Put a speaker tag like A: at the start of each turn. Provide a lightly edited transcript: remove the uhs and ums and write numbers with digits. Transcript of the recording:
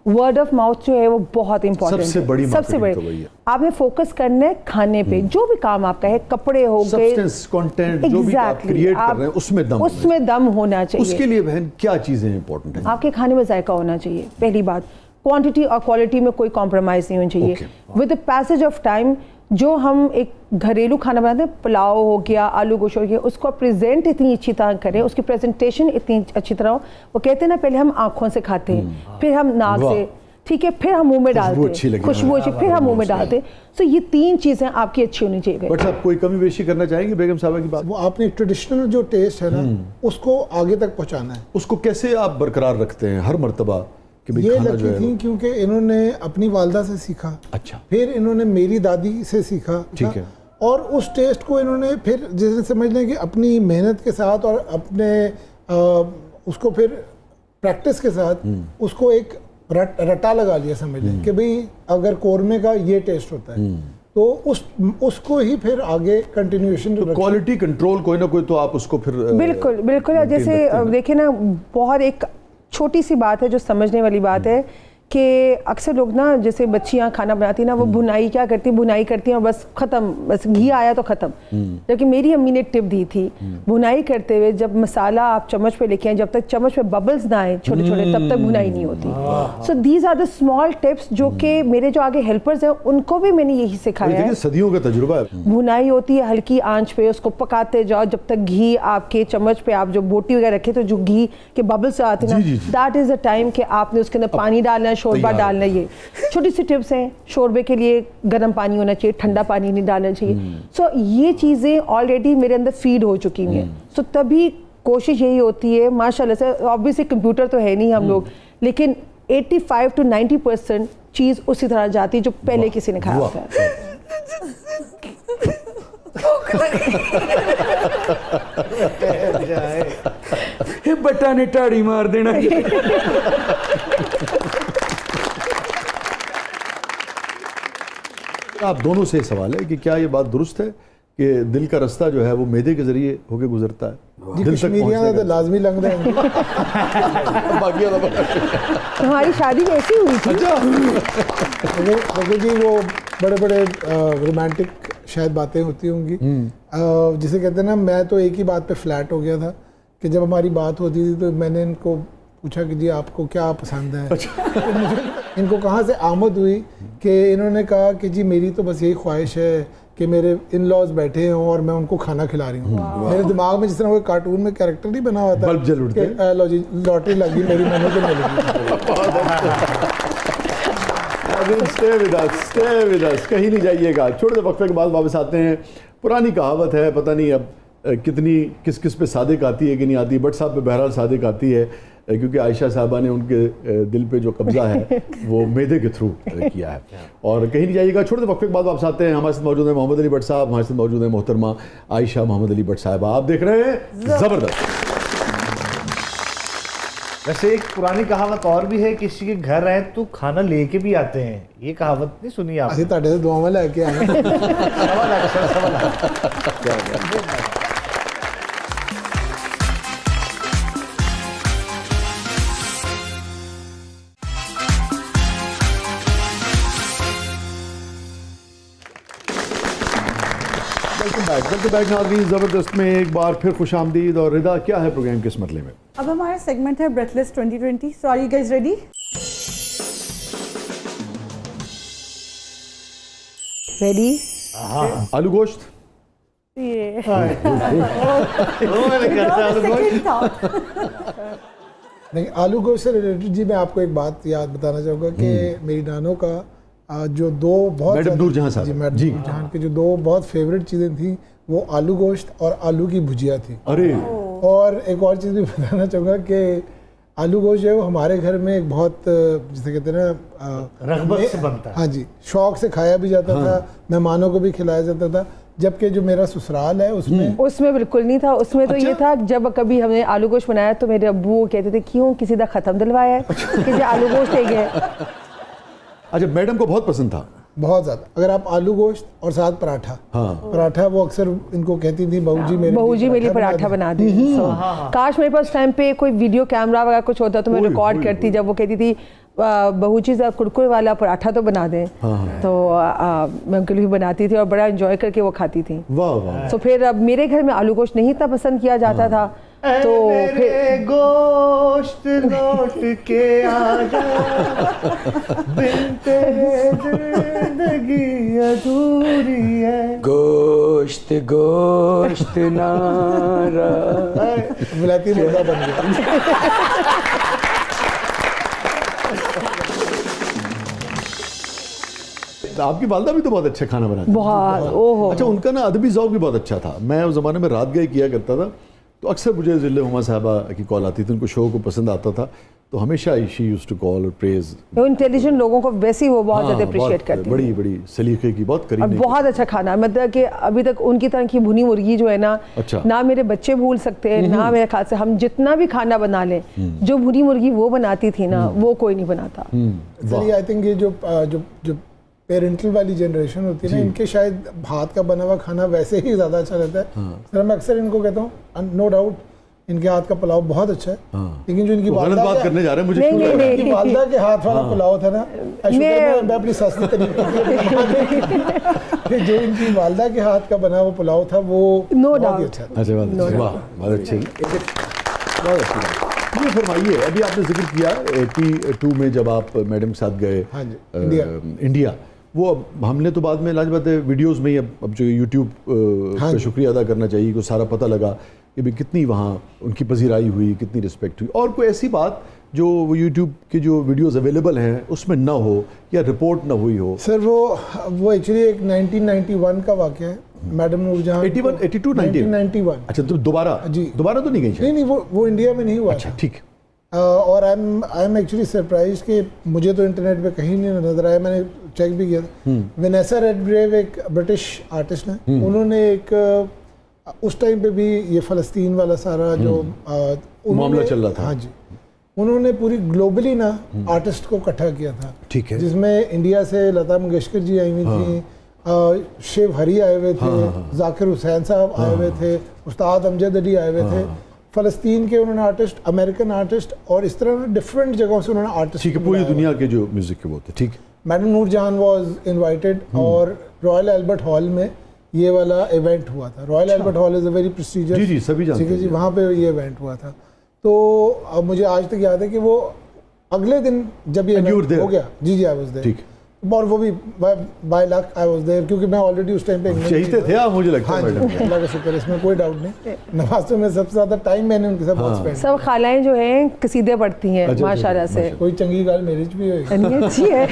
A: Word of mouth जो है वो बहुत इंपॉर्टेंट
B: सबसे बड़ी तो
A: आपने फोकस करना है खाने पे, जो भी काम आपका है, कपड़े हो गए,
B: कंटेंट जो भी आप क्रिएट कर रहे हैं उसमें दम होना चाहिए। उसके लिए बहन क्या चीजें इंपॉर्टेंट हैं?
A: आपके खाने में जायका होना चाहिए, पहली बात। क्वांटिटी और क्वालिटी में कोई कॉम्प्रोमाइज नहीं होनी चाहिए। With the passage of time जो हम एक घरेलू खाना बनाते हैं, पुलाव हो गया, आलू गोश्त हो गया, उसको प्रेजेंट इतनी अच्छी तरह करें, उसकी प्रेजेंटेशन इतनी अच्छी तरह हो। वो कहते हैं ना, पहले हम आंखों से खाते हैं, फिर हम नाक से, ठीक है, फिर हम मुंह में डालते हैं, खुशबू अच्छी, फिर हम मुंह में डालते हैं। तो ये 3 चीजें आपकी अच्छी होनी चाहिए।
B: बट आप कोई कमी बेशी करना चाहेंगे बेगम साहबा की बात?
C: वो आपने ट्रेडिशनल जो टेस्ट है ना, उसको आगे तक पहुंचाना है।
B: उसको कैसे आप बरकरार रखते हैं हर मर्तबा?
C: ये लकी थी क्योंकि इन्होंने अपनी वालदा से सीखा,
B: अच्छा,
C: फिर इन्होंने मेरी दादी से सीखा,
B: ठीक है,
C: और उस टेस्ट को इन्होंने फिर जैसे समझ लें कि अपनी मेहनत के साथ और अपने उसको फिर प्रैक्टिस के साथ उसको एक रटा लगा लिया, समझ लें कि भाई अगर कोरमे का ये टेस्ट होता है तो उसको ही फिर आगे कंटिन्यूएशन।
B: तो क्वालिटी कंट्रोल कोई ना कोई तो आप उसको फिर
A: बिल्कुल बिल्कुल। जैसे देखिए ना, बहुत एक छोटी सी बात है जो समझने वाली बात है कि अक्सर लोग ना, जैसे बच्चियां खाना बनाती ना, वो भुनाई क्या करती, भुनाई करती हैं और बस ख़त्म, बस घी आया तो ख़त्म। लेकिन मेरी अम्मी ने टिप दी थी, भुनाई करते हुए जब मसाला आप चम्मच पे लेके आए, जब तक चम्मच पे बबल्स ना आए छोटे छोटे, तब तक भुनाई नहीं होती। So these are the small tips जो कि मेरे जो आगे हेल्पर्स हैं उनको भी मैंने यही सिखाया है।
B: सदियों का तजुर्बा है।
A: भुनाई होती है हल्की आंच पे, उसको पकाते जाओ जब तक घी आपके चम्मच पे, आप जो बोटी वगैरह रखे तो जो घी के बबल्स आते हैं ना, दैट इज द टाइम कि आपने उसके अंदर पानी डालना है, शोरबा डालना है। ये छोटी सी टिप्स हैं। शोरबे के लिए गर्म पानी होना चाहिए, ठंडा पानी नहीं डालना चाहिए। सो ये चीज़ें ऑलरेडी मेरे अंदर फीड हो चुकी हैं। सो तभी कोशिश यही होती है, माशाल्लाह से, ऑब्वियसली कंप्यूटर तो है नहीं हम लोग, लेकिन 85 to 90% चीज़ उसी तरह जाती है जो पहले किसी ने खाया होता है।
D: बट्टा ने टाड़ी मार देना।
B: आप दोनों से सवाल है कि क्या ये बात दुरुस्त है कि दिल का रास्ता जो है वो मैदे के जरिए होके गुजरता है?
C: दिल तक पहुंचने का लाजमी लग रहा है।
A: हमारी शादी कैसी हुई थी?
C: देखो जी, वो बड़े बड़े रोमांटिक शायद बातें होती होंगी, जिसे कहते हैं ना, मैं तो एक ही बात पे फ्लैट हो गया था कि जब हमारी बात होती थी तो मैंने इनको पूछा कि जी आपको क्या पसंद है। तो इनको कहाँ से आमद हुई कि इन्होंने कहा कि जी मेरी तो बस यही ख्वाहिश है कि मेरे इन लॉज बैठे हों और मैं उनको खाना खिला रही हूँ। मेरे दिमाग में जिस तरह कोई कार्टून में कैरेक्टर नहीं बना हुआ था,
B: बल्ब जल उठते,
C: लो जी लॉटरी लगी मेरी, मैंने तो मिलेगी।
B: स्टे विद अस, कहीं नहीं जाइएगा। छोटे वक्फे के बाद वापस आते हैं। पुरानी कहावत है, पता नहीं अब कितनी किस किस पे सादिक आती है कि नहीं आती, बट साहब पे बहरहाल सादिक आती है, क्योंकि आयशा साहबा ने उनके दिल पे जो कब्जा है वो मैदे के थ्रू किया है। और कहीं नहीं जाइएगा, छोटे वक्फे के बाद वापस आते हैं। हमारे साथ मौजूद है मोहम्मद अली भट्ट साहब, हमारे साथ मौजूद है मोहतरमा आयशा मोहम्मद अली भट्ट साहबा। आप देख रहे हैं ज़बरदस्त।
E: वैसे एक पुरानी कहावत और भी है, किसी के घर आए तो खाना लेके भी आते हैं। ये कहावत नहीं सुनी आपने?
C: ताड़े से दुआ में लेके आए।
B: वेलकम बैक नाज़रीन, ज़बरदस्त में एक बार फिर खुश आमदीद। और रिदा, क्या है प्रोग्राम किस मसले में?
F: अब हमारा सेगमेंट है breathless 2020। So are you guys ready?
A: Ready?
B: आलू गोश्त।
C: नहीं, आलू गोश्त से रिलेटेड जी मैं आपको एक बात याद बताना चाहूँगा कि मेरी नानों का जो दो बहुत
B: मैडम नूरजहां साहब,
C: मैडम नूरजहां की जो दो बहुत फेवरेट चीज़ें थी वो आलू गोश्त और आलू की भुजिया थी।
B: अरे
C: और एक और चीज़ भी बताना चाहूँगा कि आलू गोश्त जो है वो हमारे घर में एक बहुत, जिसे कहते हैं ना,
E: रग़बत से बनता है।
C: हाँ जी, शौक से खाया भी जाता था, मेहमानों को भी खिलाया जाता था। जबकि जो मेरा ससुराल है
A: उसमें बिल्कुल नहीं था। उसमें तो ये था, जब कभी हमने आलू गोश्त बनाया तो मेरे अब्बू कहते थे क्यों किसी का ख़त्म दिलवाया है कि आलू गोश्त एक है।
B: अच्छा, मैडम को बहुत पसंद था?
C: बहुत ज़्यादा। अगर आप आलू गोश्त और साथ पराठा, पराठा वो अक्सर इनको कहती थी बहू जी मेरे लिए पराठा बना दी।
A: काश मेरे पास टाइम पे कोई वीडियो कैमरा वगैरह कुछ होता तो मैं रिकॉर्ड करती। जब वो कहती थी बहू चीज़ कुरकुरे वाला पराठा तो बना दें। तो मैं उनके लिए भी बनाती थी और बड़ा एंजॉय करके वो खाती थी।
B: वाह वाह।
A: तो फिर अब मेरे घर में आलू गोश्त नहीं इतना पसंद किया जाता था, तो फिर
E: गोश्त लौट के आ जा, बिन तेरे जिंदगी अधूरी है।
D: गोश्त गोश्त नारा
C: विलायती मुर्गा बन गया।
B: आपकी वालदा भी तो बहुत अच्छा खाना बनाती
A: बहुत ओहो।
B: अच्छा, उनका ना अदबी ज़ौक़ भी बहुत अच्छा था। मैं उस ज़माने में रात गए किया करता था, तो अक्सर मुझे ज़िल्ले हुमा साहबा की कॉल आती थी, उनको शो को पसंद आता था, तो हमेशा शी यूज्ड टू कॉल और प्रेज।
A: इंटेलिजेंट लोगों को वैसे ही वो बहुत ज़्यादा अप्रिशिएट करती है।
B: बड़ी बड़ी सलीके की, बहुत करीब,
A: बहुत अच्छा खाना, मतलब कि अभी तक उनकी तरह की भुनी मुर्गी जो है ना,
B: अच्छा।
A: ना मेरे बच्चे भूल सकते हैं, ना मेरे ख्याल से हम जितना भी खाना बना लें, जो भुनी मुर्गी वो बनाती थी ना, वो कोई नहीं बनाता।
C: चलिए, आई थिंक ये जो पेरेंटल वाली जनरेशन होती है ना, इनके शायद हाथ का बना हुआ खाना वैसे ही ज़्यादा अच्छा रहता है। सर मैं अक्सर इनको कहता हूँ, नो डाउट इनके हाथ का पुलाव बहुत अच्छा है, लेकिन जो इनकी
B: गलत बात करने जा रहे हैं मुझे,
C: इनकी वालदा के हाथ वाला पुलाव था ना, मैं अपनी सस्ती तरीके से जो इनकी वालदा के हाथ का बना हुआ पुलाव था वो बहुत ही अच्छा था।
B: अच्छा, वाह, बहुत अच्छी, बहुत अच्छी बात। ये फरमाइए, अभी आपने जिक्र किया 82 में जब आप मैडम के साथ गए इंडिया, वो अब हमने तो बाद में लाजवाब वीडियोस में ही अब जो यूट्यूब का शुक्रिया अदा करना चाहिए कि सारा पता लगा कि भाई कितनी वहाँ उनकी पजीराई हुई, कितनी रिस्पेक्ट हुई। और कोई ऐसी बात जो वो यूट्यूब के जो वीडियोस अवेलेबल हैं उसमें ना हो या रिपोर्ट ना हुई हो?
C: सर वो एक्चुअली एक 1991 का वाक़या है। मैडम नूरजहां 1991।
B: अच्छा, तो दोबारा तो नहीं गई?
C: नहीं, वो इंडिया में नहीं हुआ।
B: अच्छा, ठीक।
C: और आई एम एक्चुअली सरप्राइज कि मुझे तो इंटरनेट पे कहीं नहीं नजर आया, मैंने चेक भी किया था। वेनेसा रेडग्रेव एक ब्रिटिश आर्टिस्ट हैं, उन्होंने एक उस टाइम पे भी ये फ़लस्तीन वाला सारा जो
B: मामला चल रहा था,
C: हाँ जी, उन्होंने पूरी ग्लोबली ना आर्टिस्ट को इकट्ठा किया था।
B: ठीक है।
C: जिसमें इंडिया से लता मंगेशकर जी आई हुई थी, शिव हरी आए हुए थे, जाकिर हुसैन साहब आए हुए थे, उस्ताद अमजद अली आए हुए थे, फ़लस्तीन के उन्होंने आर्टिस्ट, अमेरिकन आर्टिस्ट, और इस तरह डिफरेंट जगहों से उन्होंने आर्टिस्ट,
B: ठीक है, पूरी दुनिया के जो म्यूजिक के वो थे। ठीक।
C: मैडम नूरजहां वाज इनवाइटेड और रॉयल एल्बर्ट हॉल में ये वाला इवेंट हुआ था। Royal Albert Hall is a very prestigious,
B: जी सभी जानते हैं
C: जी, वहाँ पे ये इवेंट हुआ था। तो अब मुझे आज तक याद है कि वो अगले दिन जब ये हो गया, जी आई वाज देयर, ठीक, और वो भी by luck I was there, क्योंकि मैं ऑलरेडी उस टाइम पे
B: चाहते थे आप, मुझे लगता है।
C: हाँ जी, अल्लाह का शुक्र, इसमें कोई डाउट नहीं। नमाज़ों में सबसे ज़्यादा टाइम मैंने उनके साथ बहुत स्पेंड।
A: सब खालाएं जो हैं कसीदे पढ़ती हैं माशाल्लाह से।
C: कोई चंगी गाल मेरी भी होगी,
A: अच्छी है।